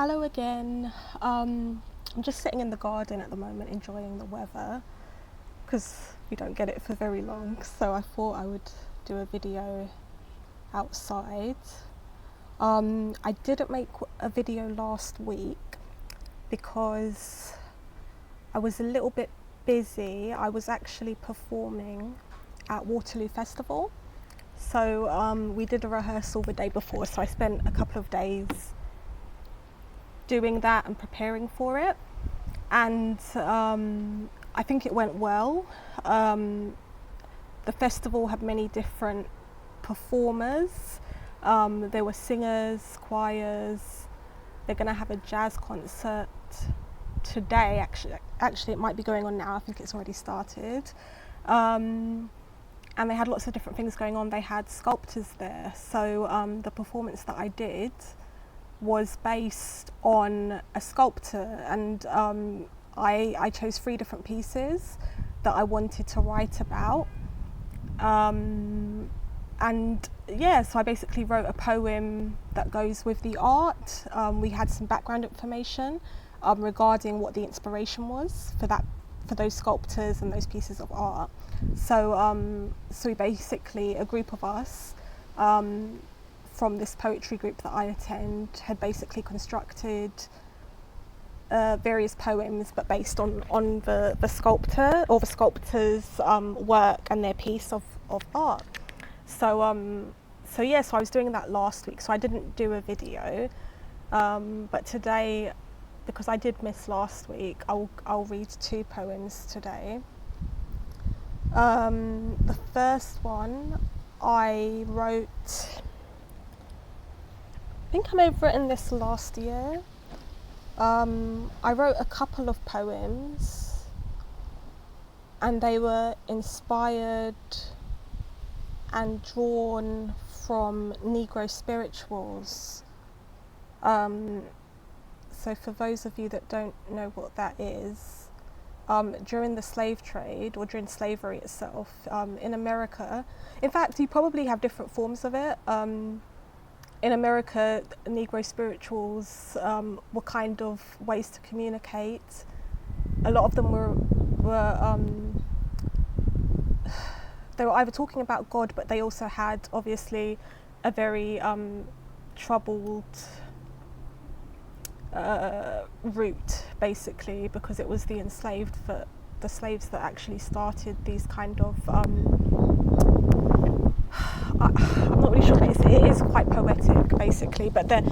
Hello again. I'm just sitting in the garden at the moment enjoying the weather because we don't get it for very long, so I thought I would do a video outside. I didn't make a video last week because I was a little bit busy. I was actually performing at Waterloo Festival, so we did a rehearsal the day before, so I spent a couple of days doing that and preparing for it, and I think it went well. The festival had many different performers. There were singers, choirs. They're going to have a jazz concert today. Actually, it might be going on now. I think it's already started. And they had lots of different things going on. They had sculptors there. So the performance that I did was based on a sculptor, and I chose 3 different pieces that I wanted to write about. And yeah, so I basically wrote a poem that goes with the art. We had some background information regarding what the inspiration was for those sculptors and those pieces of art. So we basically, a group of us from this poetry group that I attend had basically constructed various poems, but based on the sculptor or the sculptor's work and their piece of art. So I was doing that last week, so I didn't do a video, but today, because I did miss last week, I'll read 2 poems today. The first one I wrote, I think I may have written this last year. I wrote a couple of poems and they were inspired and drawn from Negro Spirituals. So for those of you that don't know what that is, during the slave trade, or during slavery itself, in America, in fact you probably have different forms of it. In America, Negro Spirituals were kind of ways to communicate. A lot of them were they were either talking about God, but they also had obviously a very troubled route, basically, because it was the slaves that actually started these kind of I'm not really sure, but it is quite poetic, basically. But it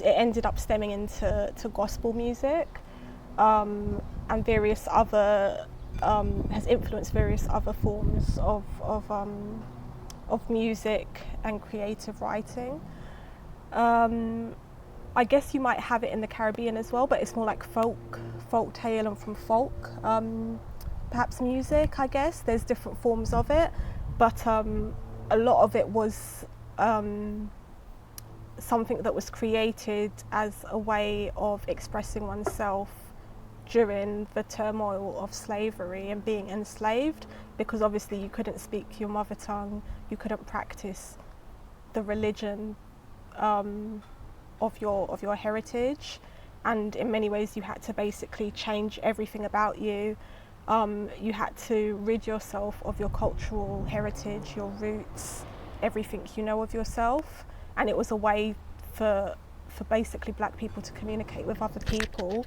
ended up stemming into gospel music, and various other has influenced various other forms of music and creative writing. I guess you might have it in the Caribbean as well, but it's more like folk tale and from folk, perhaps music. I guess there's different forms of it. But a lot of it was something that was created as a way of expressing oneself during the turmoil of slavery and being enslaved, because obviously you couldn't speak your mother tongue, you couldn't practice the religion of your heritage, and in many ways you had to basically change everything about you. You had to rid yourself of your cultural heritage, your roots, everything you know of yourself, and it was a way for basically black people to communicate with other people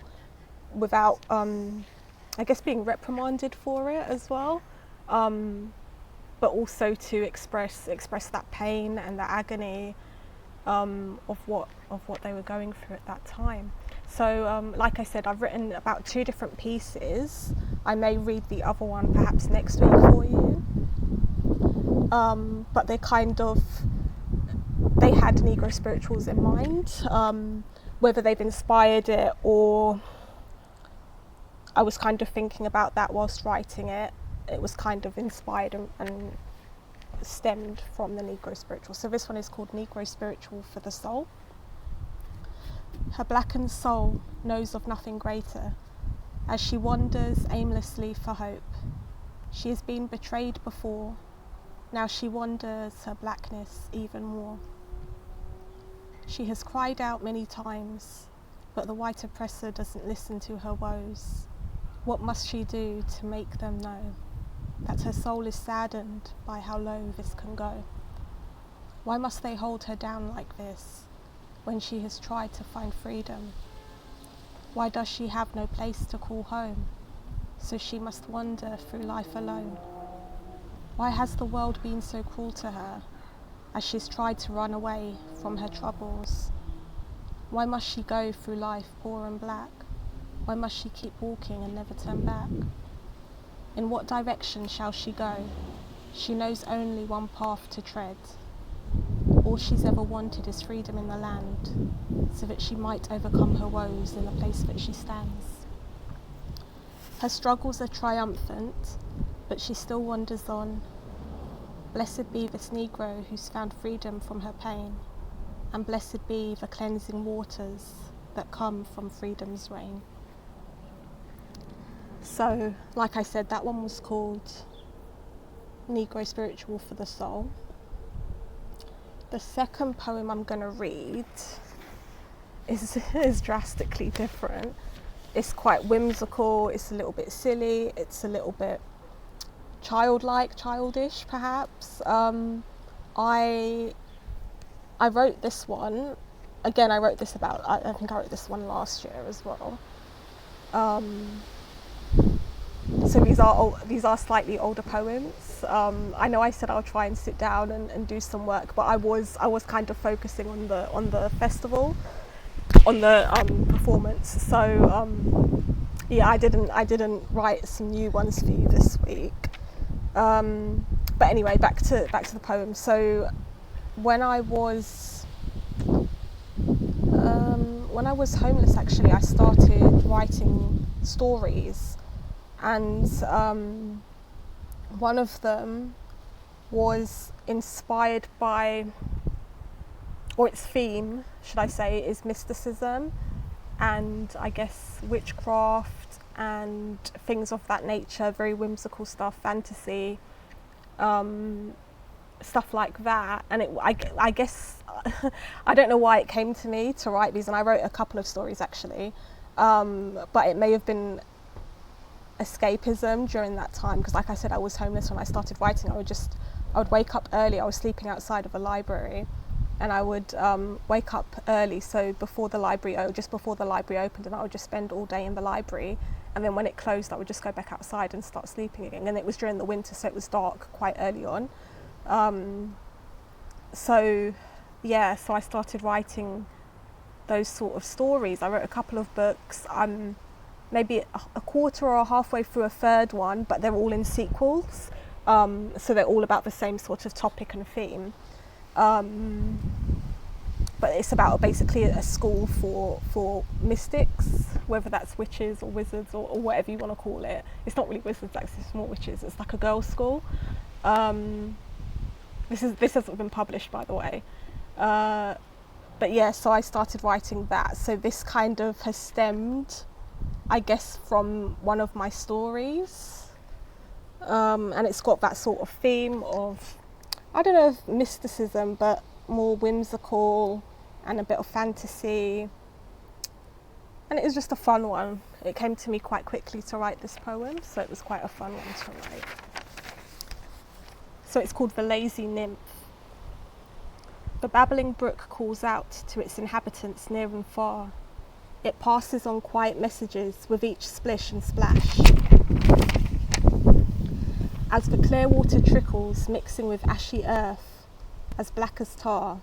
without, I guess, being reprimanded for it as well, but also to express that pain and the agony of what they were going through at that time. So like I said, I've written about 2 different pieces. I may read the other one perhaps next week for you, but they had Negro Spirituals in mind. Whether they've inspired it or I was kind of thinking about that whilst writing it, it was kind of inspired and stemmed from the Negro Spiritual. So this one is called Negro Spiritual for the Soul. Her blackened soul knows of nothing greater as she wanders aimlessly for hope. She has been betrayed before, now she wanders her blackness even more. She has cried out many times, but the white oppressor doesn't listen to her woes. What must she do to make them know that her soul is saddened by how low this can go? Why must they hold her down like this when she has tried to find freedom? Why does she have no place to call home, so she must wander through life alone? Why has the world been so cruel to her as she's tried to run away from her troubles? Why must she go through life poor and black? Why must she keep walking and never turn back? In what direction shall she go? She knows only one path to tread. All she's ever wanted is freedom in the land, so that she might overcome her woes in the place that she stands. Her struggles are triumphant, but she still wanders on. Blessed be this Negro who's found freedom from her pain, and blessed be the cleansing waters that come from freedom's rain. So, like I said, that one was called Negro Spiritual for the Soul. The second poem I'm going to read is drastically different. It's quite whimsical, it's a little bit silly, it's a little bit childish perhaps. I wrote this one, again I wrote this about, I think I wrote this one last year as well. So these are slightly older poems. I know I said I'll try and sit down and do some work, but I was kind of focusing on the festival, on the performance. So yeah, I didn't write some new ones for you this week. But anyway, back to the poem. So when I was homeless, actually, I started writing stories. And one of them was inspired by, or its theme, should I say, is mysticism and I guess witchcraft and things of that nature, very whimsical stuff, fantasy, stuff like that. And I guess, I don't know why it came to me to write these, and I wrote a couple of stories actually, but it may have been escapism during that time, because like I said, I was homeless when I started writing. I would wake up early. I was sleeping outside of a library, and I would wake up early, so before the library opened, and I would just spend all day in the library, and then when it closed I would just go back outside and start sleeping again. And it was during the winter, so it was dark quite early on. So I started writing those sort of stories. I wrote a couple of books. Maybe a quarter or halfway through a third one, but they're all in sequels, so they're all about the same sort of topic and theme, but it's about basically a school for mystics, whether that's witches or wizards or whatever you want to call it. It's not really wizards, actually, it's more witches. It's like a girls' school. This hasn't been published, by the way, but yeah, so I started writing that. So this kind of has stemmed, I guess, from one of my stories, and it's got that sort of theme of, I don't know if mysticism, but more whimsical and a bit of fantasy, and it was just a fun one. It came to me quite quickly to write this poem, so it was quite a fun one to write. So it's called The Lazy Nymph. The babbling brook calls out to its inhabitants near and far. It passes on quiet messages with each splish and splash. As the clear water trickles, mixing with ashy earth, as black as tar.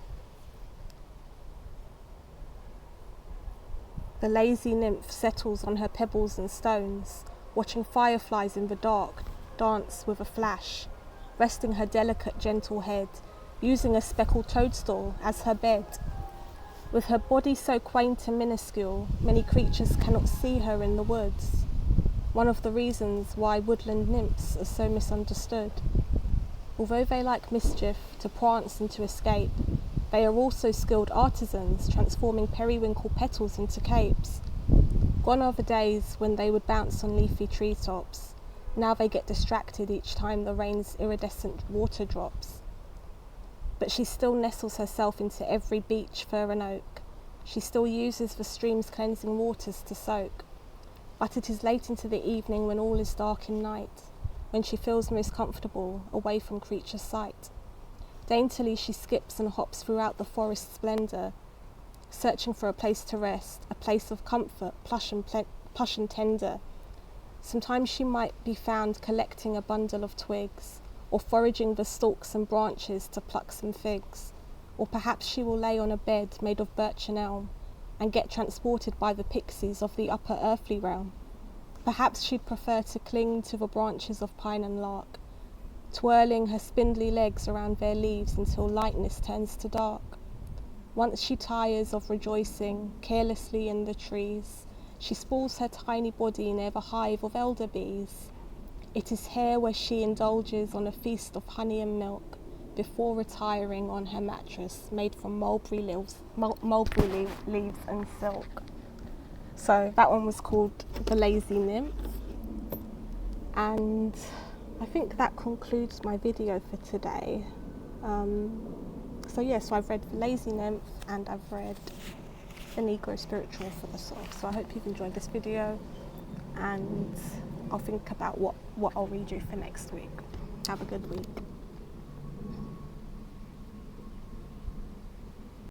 The lazy nymph settles on her pebbles and stones, watching fireflies in the dark dance with a flash, resting her delicate, gentle head, using a speckled toadstool as her bed. With her body so quaint and minuscule, many creatures cannot see her in the woods. One of the reasons why woodland nymphs are so misunderstood. Although they like mischief, to prance and to escape, they are also skilled artisans, transforming periwinkle petals into capes. Gone are the days when they would bounce on leafy treetops. Now they get distracted each time the rain's iridescent water drops. But she still nestles herself into every beech, fir and oak. She still uses the stream's cleansing waters to soak. But it is late into the evening when all is dark in night, when she feels most comfortable, away from creature sight. Daintily she skips and hops throughout the forest splendour, searching for a place to rest, a place of comfort, plush and tender. Sometimes she might be found collecting a bundle of twigs, or foraging the stalks and branches to pluck some figs. Or perhaps she will lay on a bed made of birch and elm, and get transported by the pixies of the upper earthly realm. Perhaps she'd prefer to cling to the branches of pine and lark, twirling her spindly legs around their leaves until lightness turns to dark. Once she tires of rejoicing carelessly in the trees, she spools her tiny body near the hive of elder bees. It is here where she indulges on a feast of honey and milk before retiring on her mattress made from mulberry leaves and silk. So that one was called The Lazy Nymph, and I think that concludes my video for today. So I've read The Lazy Nymph and I've read The Negro Spiritual for the Soul. So I hope you've enjoyed this video, and I'll think about what I'll read you for next week. Have a good week.